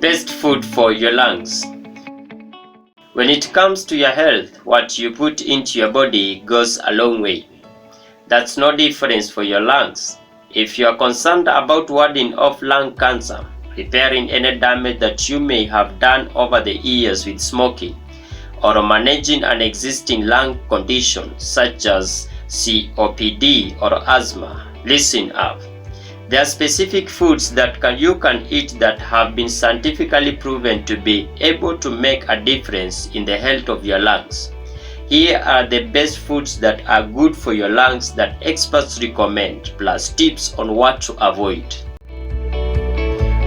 Best food for your lungs. When it comes to your health, what you put into your body goes a long way. That's no difference for your lungs. If you are concerned about warding off lung cancer, repairing any damage that you may have done over the years with smoking, or managing an existing lung condition such as COPD or asthma, listen up. There are specific foods that you can eat that have been scientifically proven to be able to make a difference in the health of your lungs. Here are the best foods that are good for your lungs that experts recommend, plus tips on what to avoid.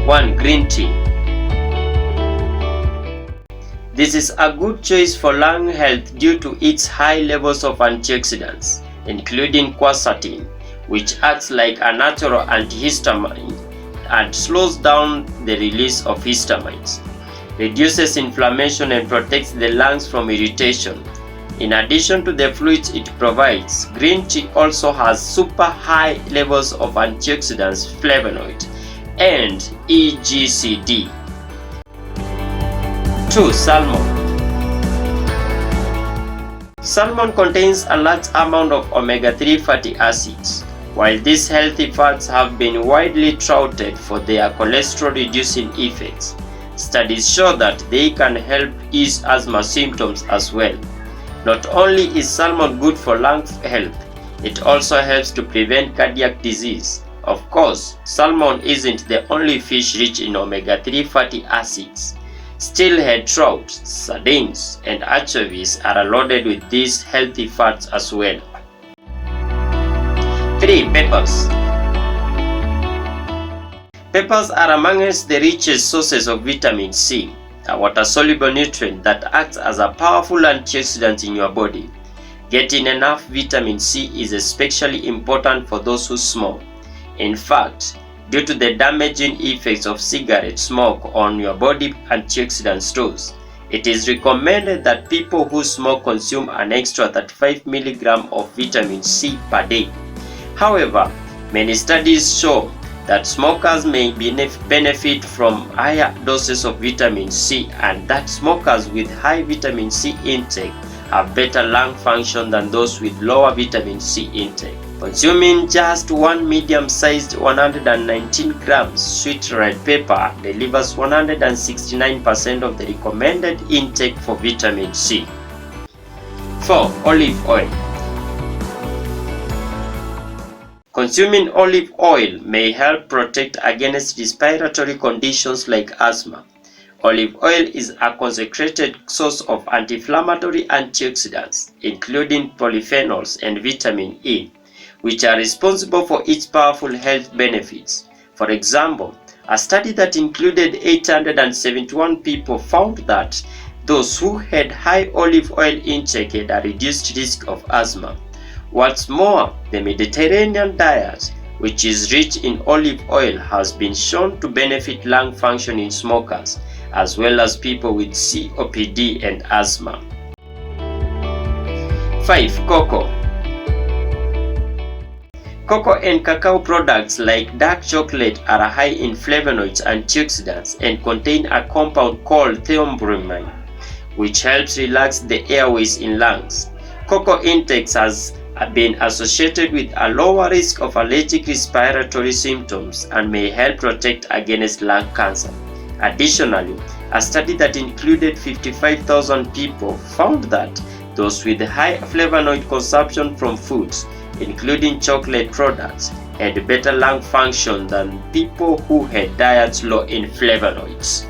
1. Green tea. This is a good choice for lung health due to its high levels of antioxidants, including quercetin, which acts like a natural antihistamine and slows down the release of histamines, reduces inflammation and protects the lungs from irritation. In addition to the fluids it provides, green tea also has super high levels of antioxidants, flavonoid, and EGCD. 2. Salmon. Salmon contains a large amount of omega-3 fatty acids. While these healthy fats have been widely touted for their cholesterol-reducing effects, studies show that they can help ease asthma symptoms as well. Not only is salmon good for lung health, it also helps to prevent cardiac disease. Of course, salmon isn't the only fish rich in omega-3 fatty acids. Steelhead trout, sardines, and anchovies are loaded with these healthy fats as well. 3. Peppers. Peppers are amongst the richest sources of vitamin C, a water-soluble nutrient that acts as a powerful antioxidant in your body. Getting enough vitamin C is especially important for those who smoke. In fact, due to the damaging effects of cigarette smoke on your body antioxidant stores, it is recommended that people who smoke consume an extra 35 mg of vitamin C per day. However, many studies show that smokers may benefit from higher doses of vitamin C, and that smokers with high vitamin C intake have better lung function than those with lower vitamin C intake. Consuming just one medium-sized 119 grams sweet red pepper delivers 169% of the recommended intake for vitamin C. 4. Olive oil. Consuming olive oil may help protect against respiratory conditions like asthma. Olive oil is a concentrated source of anti-inflammatory antioxidants, including polyphenols and vitamin E, which are responsible for its powerful health benefits. For example, a study that included 871 people found that those who had high olive oil intake had a reduced risk of asthma. What's more, the Mediterranean diet, which is rich in olive oil, has been shown to benefit lung function in smokers, as well as people with COPD and asthma. 5. Cocoa. Cocoa and cacao products like dark chocolate are high in flavonoids, antioxidants, and contain a compound called theobromine, which helps relax the airways in lungs. Cocoa intakes has been associated with a lower risk of allergic respiratory symptoms and may help protect against lung cancer. Additionally, a study that included 55,000 people found that those with high flavonoid consumption from foods, including chocolate products, had better lung function than people who had diets low in flavonoids.